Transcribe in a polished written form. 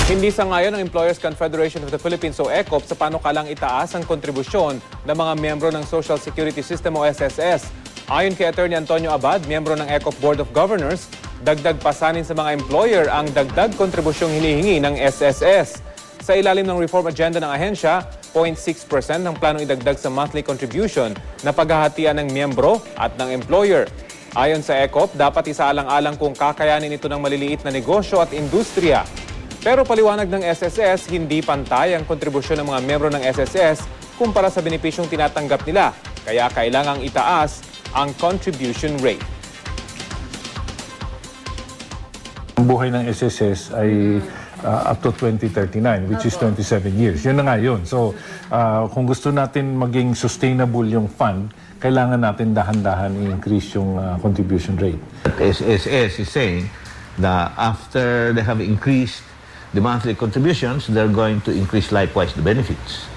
Hindi sangayon ang Employers Confederation of the Philippines o ECOP sa panukalang itaas ang kontribusyon ng mga miyembro ng Social Security System o SSS. Ayon kay Attorney Antonio Abad, miyembro ng ECOP Board of Governors, dagdag pasanin sa mga employer ang dagdag kontribusyong hinihingi ng SSS. Sa ilalim ng reform agenda ng ahensya, 0.6% ng planong idagdag sa monthly contribution na paghahatian ng miyembro at ng employer. Ayon sa ECOP, dapat isaalang-alang kung kakayanin ito ng maliliit na negosyo at industriya. Pero paliwanag ng SSS, hindi pantay ang kontribusyon ng mga miyembro ng SSS kumpara sa benepisyong tinatanggap nila. Kaya kailangang itaas ang contribution rate. Ang buhay ng SSS ay up to 2039, which is 27 years. Yun na nga yun. So, kung gusto natin maging sustainable yung fund, kailangan natin dahan-dahan i-increase yung contribution rate. SSS is saying that after they have increased the monthly contributions, they're going to increase likewise the benefits.